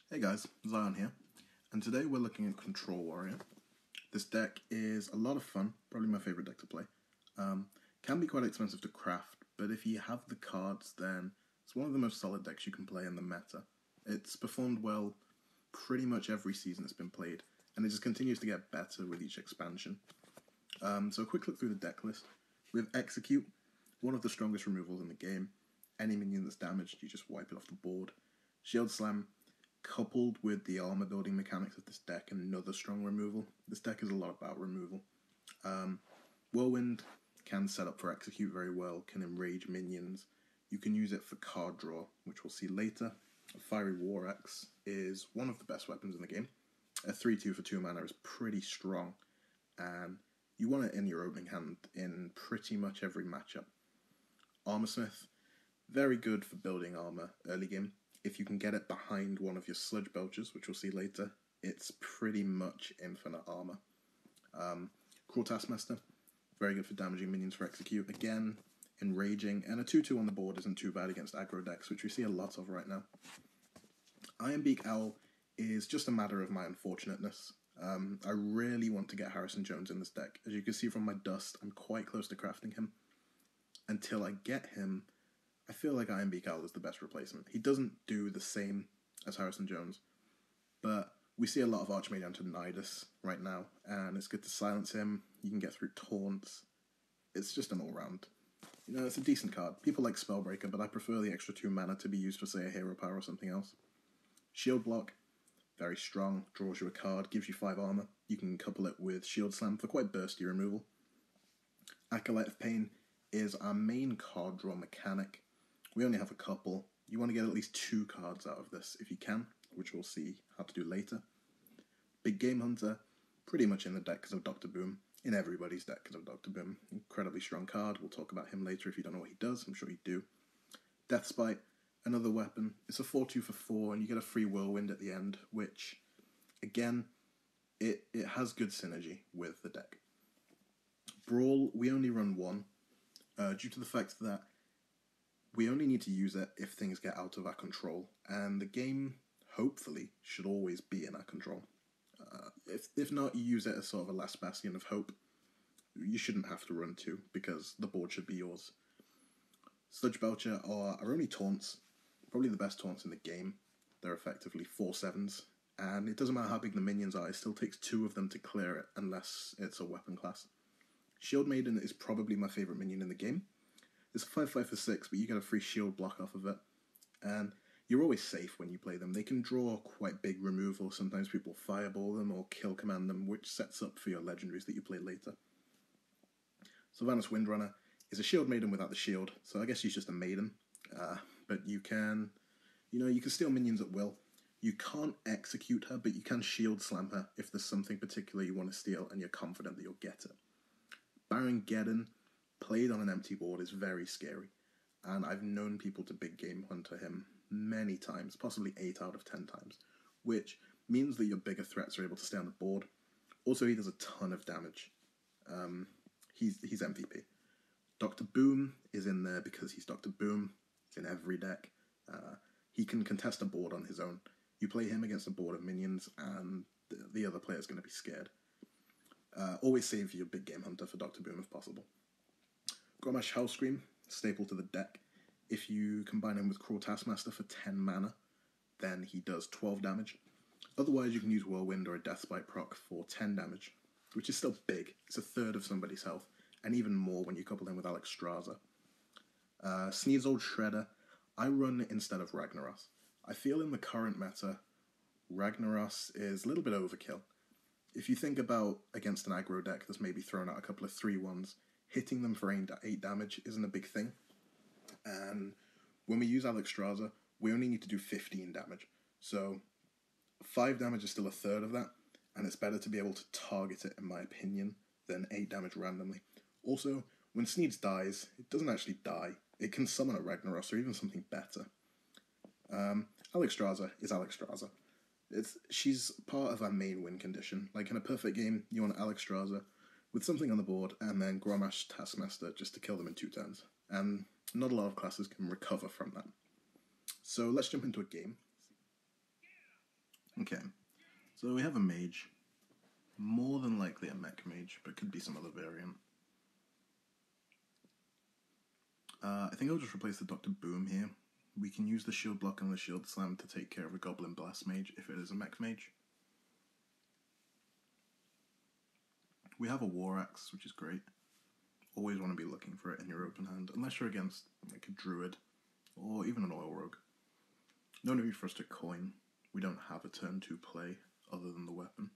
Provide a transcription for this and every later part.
Hey guys, Zion here, and today we're looking at Control Warrior. This deck is a lot of fun, probably my favourite deck to play. Can be quite expensive to craft, but if you have the cards, then it's one of the most solid decks you can play in the meta. It's performed well pretty much every season it's been played, and it just continues to get better with each expansion. So a quick look through the deck list. We have Execute, one of the strongest removals in the game. Any minion that's damaged, you just wipe it off the board. Shield Slam, coupled with the armor building mechanics of this deck, another strong removal. This deck is a lot about removal. Whirlwind can set up for Execute very well, can enrage minions. You can use it for card draw, which we'll see later. Fiery War Axe is one of the best weapons in the game. A 3-2 for 2 mana is pretty strong, and you want it in your opening hand in pretty much every matchup. Armorsmith, very good for building armor early game. If you can get it behind one of your Sludge Belchers, which we'll see later, it's pretty much infinite armor. Cruel Taskmaster, very good for damaging minions for Execute. Again, enraging, and a 2-2 on the board isn't too bad against aggro decks, which we see a lot of right now. Ironbeak Owl is just a matter of my unfortunateness. I really want to get Harrison Jones in this deck. As you can see from my dust, I'm quite close to crafting him. Until I get him, I feel like Ironbeak Owl is the best replacement. He doesn't do the same as Harrison Jones, but we see a lot of Archmage Antonidas right now, and it's good to silence him. You can get through taunts. It's just an all-round. It's a decent card. People like Spellbreaker, but I prefer the extra 2 mana to be used for, say, a Hero Power or something else. Shield Block, very strong, draws you a card, gives you 5 armor. You can couple it with Shield Slam for quite bursty removal. Acolyte of Pain is our main card draw mechanic. We only have a couple. You want to get at least 2 cards out of this if you can, which we'll see how to do later. Big Game Hunter, pretty much in the deck because of Dr. Boom. In everybody's deck because of Dr. Boom. Incredibly strong card. We'll talk about him later if you don't know what he does. I'm sure you do. Deathspite, another weapon. It's a 4-2 for 4, and you get a free Whirlwind at the end, which, again, it has good synergy with the deck. Brawl, we only run 1, due to the fact that we only need to use it if things get out of our control, and the game, hopefully, should always be in our control. If not, you use it as sort of a last bastion of hope. You shouldn't have to run 2, because the board should be yours. Sludge Belcher are our only taunts, probably the best taunts in the game. They're effectively 4/7s, and it doesn't matter how big the minions are, it still takes 2 of them to clear it, unless it's a weapon class. Shield Maiden is probably my favourite minion in the game. It's a 5/5 for 6, but you get a free shield block off of it. And you're always safe when you play them. They can draw quite big removal. Sometimes people fireball them or kill command them, which sets up for your legendaries that you play later. Sylvanas Windrunner is a shield maiden without the shield, so I guess she's just a maiden. But you can steal minions at will. You can't execute her, but you can shield slam her if there's something particular you want to steal and you're confident that you'll get it. Baron Geddon, played on an empty board, is very scary, and I've known people to big game hunter him many times, possibly 8 out of 10 times, which means that your bigger threats are able to stay on the board. Also, he does a ton of damage. He's MVP. Dr. Boom is in there because he's Dr. Boom. He's in every deck. He can contest a board on his own. You play him against a board of minions, and the other player's going to be scared. Always save your big game hunter for Dr. Boom if possible. Grommash Hellscream, staple to the deck. If you combine him with Cruel Taskmaster for 10 mana, then he does 12 damage. Otherwise, you can use Whirlwind or a Deathspite proc for 10 damage, which is still big. It's a third of somebody's health, and even more when you couple him with Alexstrasza. Sneed's Old Shredder, I run instead of Ragnaros. I feel in the current meta, Ragnaros is a little bit overkill. If you think about against an aggro deck that's maybe thrown out a couple of 3/1s, hitting them for 8 damage isn't a big thing. And when we use Alexstrasza, we only need to do 15 damage. So 5 damage is still a third of that, and it's better to be able to target it, in my opinion, than 8 damage randomly. Also, when Sneeds dies, it doesn't actually die. It can summon a Ragnaros or even something better. Alexstrasza is Alexstrasza. She's part of our main win condition. Like in a perfect game, you want Alexstrasza with something on the board, and then Grommash Taskmaster just to kill them in 2 turns. And not a lot of classes can recover from that. So let's jump into a game. Okay, so we have a mage. More than likely a mech mage, but could be some other variant. I think I'll just replace the Dr. Boom here. We can use the shield block and the shield slam to take care of a Goblin Blast Mage if it is a mech mage. We have a War Axe, which is great. Always want to be looking for it in your open hand, unless you're against like a Druid or even an Oil Rogue. No need for us to coin. We don't have a turn 2 play other than the weapon.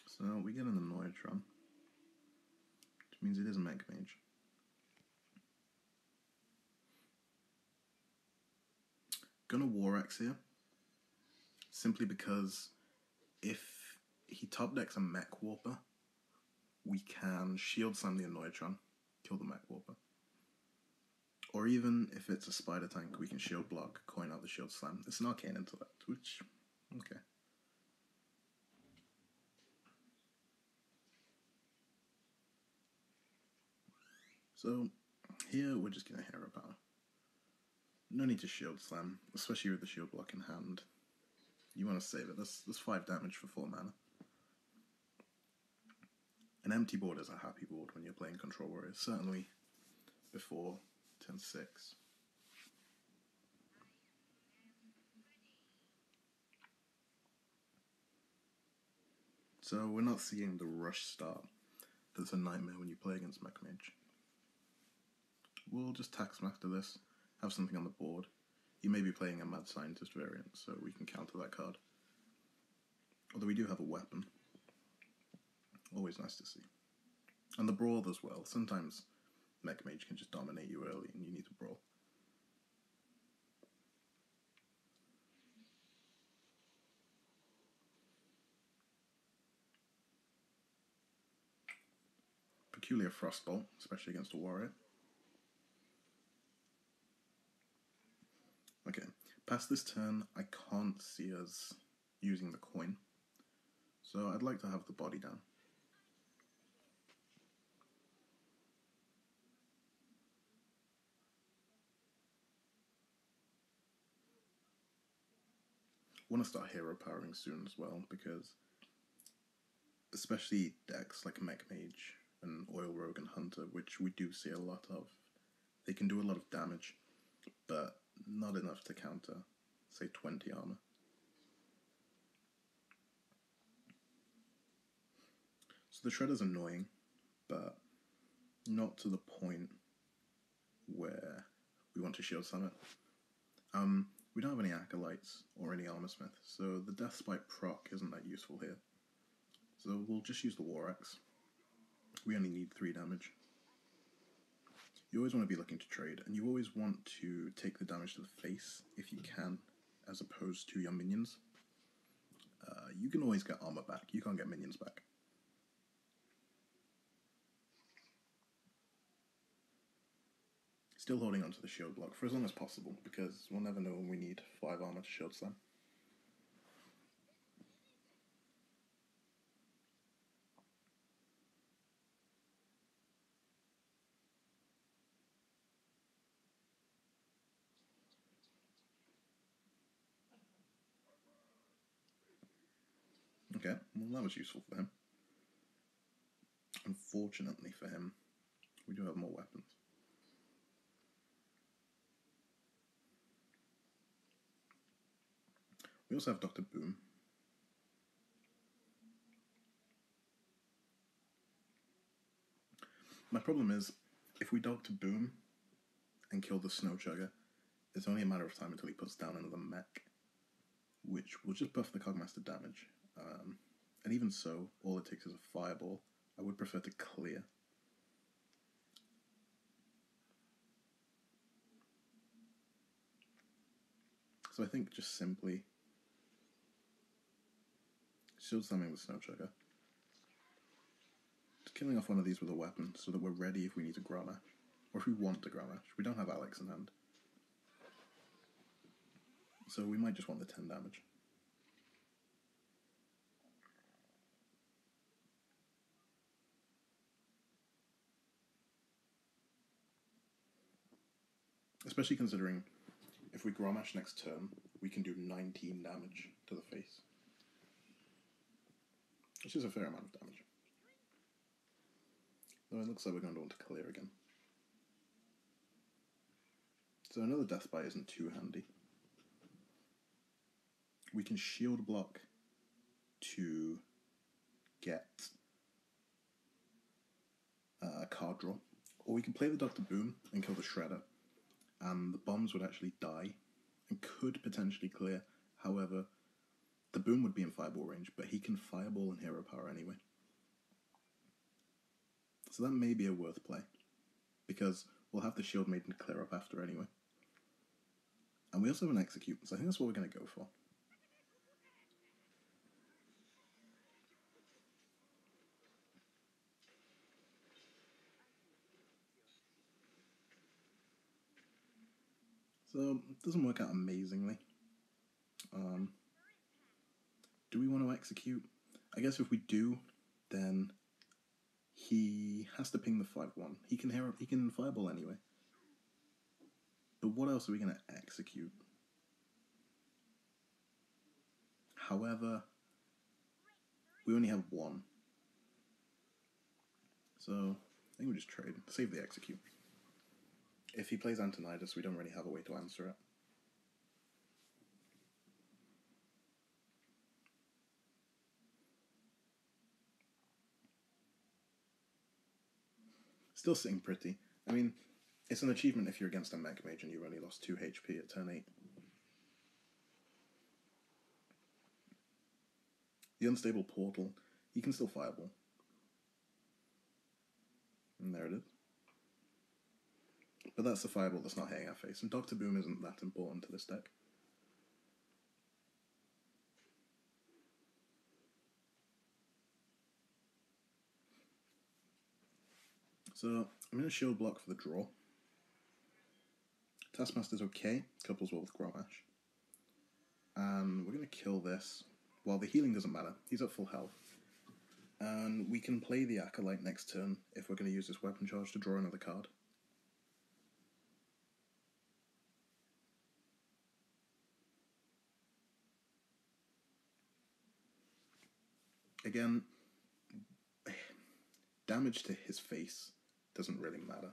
So we get an Annoyatron, which means it is a mech mage. Gonna War Axe here, simply because if he top decks a Mech Warper, we can shield slam the Annoyatron, kill the Mech Warper. Or even if it's a Spider Tank, we can shield block, coin out the shield slam. It's an Arcane Intellect, which, okay. So here we're just gonna Hero Power. No need to shield slam, especially with the shield block in hand. You want to save it. That's 5 damage for 4 mana. An empty board is a happy board when you're playing Control Warriors, certainly before turn 6. So we're not seeing the rush start that's a nightmare when you play against Mech Mage. We'll just tax him after this, have something on the board. You may be playing a Mad Scientist variant, so we can counter that card. Although we do have a weapon. Always nice to see. And the Brawl as well. Sometimes Mech Mage can just dominate you early and you need to Brawl. Peculiar Frostbolt, especially against a Warrior. Okay, past this turn, I can't see us using the coin, so I'd like to have the body down. I want to start hero powering soon as well, because especially decks like Mech Mage and Oil Rogue and Hunter, which we do see a lot of, they can do a lot of damage, but not enough to counter, say, 20 armor. So the Shredder's annoying, but not to the point where we want to shield summit. We don't have any Acolytes or any Armor Smith, so the Death Spike proc isn't that useful here. So we'll just use the War Axe. We only need 3 damage. You always want to be looking to trade, and you always want to take the damage to the face if you can, as opposed to your minions. You can always get armor back, you can't get minions back. Still holding onto the shield block for as long as possible, because we'll never know when we need 5 armor to shield slam. Okay, well that was useful for him. Unfortunately for him, we do have more weapons. We also have Dr. Boom. My problem is, if we Dr. Boom and kill the Snow Chugger, it's only a matter of time until he puts down another mech, which will just buff the Cogmaster damage. And even so, all it takes is a Fireball. I would prefer to clear. So I think just simply shield slamming the Snow Chugger. Just killing off one of these with a weapon so that we're ready if we need to Grommash. Or if we want to Grommash. We don't have Alex in hand. So we might just want the 10 damage. Especially considering if we Grommash next turn, we can do 19 damage to the face. Which is a fair amount of damage. Though it looks like we're going to want to clear again. So another Death Bite isn't too handy. We can shield block to get a card draw. Or we can play the Dr. Boom and kill the Shredder. And the bombs would actually die and could potentially clear. However, the Boom would be in Fireball range, but he can Fireball and Hero Power anyway. So that may be a worth play, because we'll have the Shield Maiden to clear up after anyway. And we also have an Execute, so I think that's what we're going to go for. So, it doesn't work out amazingly. Do we want to Execute? I guess if we do, then he has to ping the 5-1. He can Fireball anyway. But what else are we going to Execute? However, we only have one. So, I think we just trade. Save the Execute. If he plays Antonidas, we don't really have a way to answer it. Still sitting pretty. I mean, it's an achievement if you're against a Mech Mage and you've only lost 2 HP at turn 8. The Unstable Portal, he can still Fireball. And there it is. But that's the Fireball that's not hitting our face, and Dr. Boom isn't that important to this deck. So, I'm going to Shield Block for the draw. Taskmaster's okay, couples well with Grommash. And we're going to kill this. Well, the healing doesn't matter, he's at full health. And we can play the Acolyte next turn if we're going to use this Weapon Charge to draw another card. Again, damage to his face doesn't really matter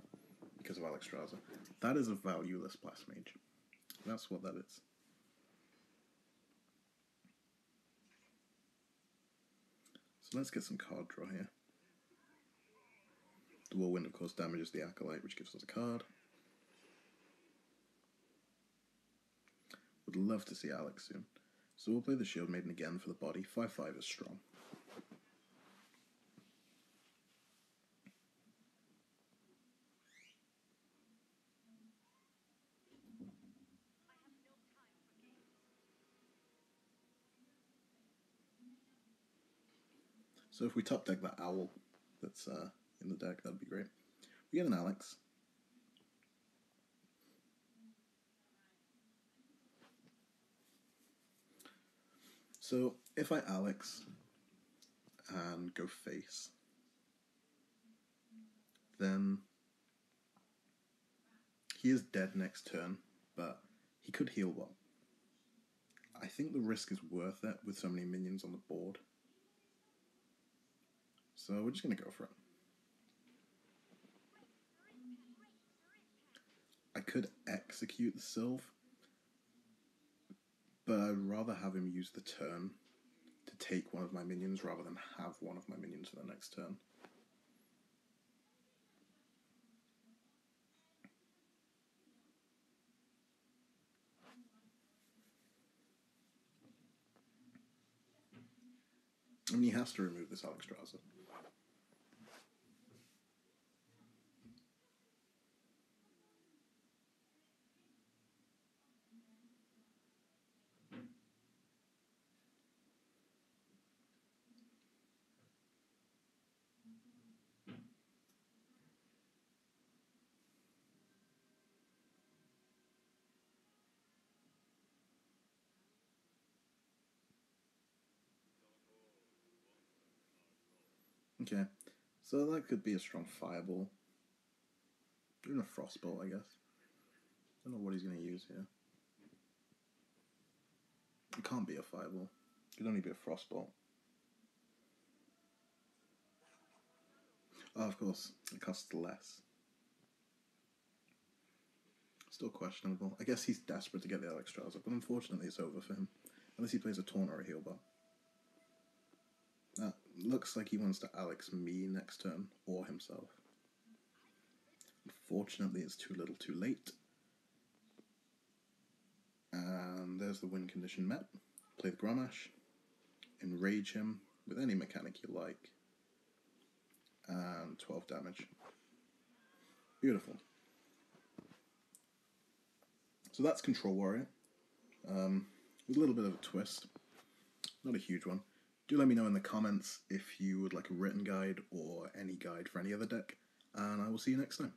because of Alexstrasza. That is a valueless Blast Mage. That's what that is. So let's get some card draw here. The Whirlwind, of course, damages the Acolyte, which gives us a card. Would love to see Alex soon. So we'll play the Shield Maiden again for the body. 5/5 is strong. So if we top deck that Owl that's in the deck, that'd be great. We get an Alex. So if I Alex and go face, then he is dead next turn, but he could heal well. I think the risk is worth it with so many minions on the board. So we're just going to go for it. I could execute the Sylve, but I'd rather have him use the turn to take one of my minions rather than have one of my minions for the next turn. I mean, he has to remove this Alexstrasza. Okay, so that could be a strong Fireball. Even a Frostbolt, I guess. Don't know what he's going to use here. It can't be a Fireball. It could only be a Frostbolt. Oh, of course, it costs less. Still questionable. I guess he's desperate to get the Alexstrasza, but unfortunately it's over for him. Unless he plays a Taunt or a Healbot. That looks like he wants to Alex me next turn, or himself. Unfortunately, it's too little too late. And there's the win condition met. Play the Grommash. Enrage him with any mechanic you like. And 12 damage. Beautiful. So that's Control Warrior. With a little bit of a twist. Not a huge one. Do let me know in the comments if you would like a written guide or any guide for any other deck. And I will see you next time.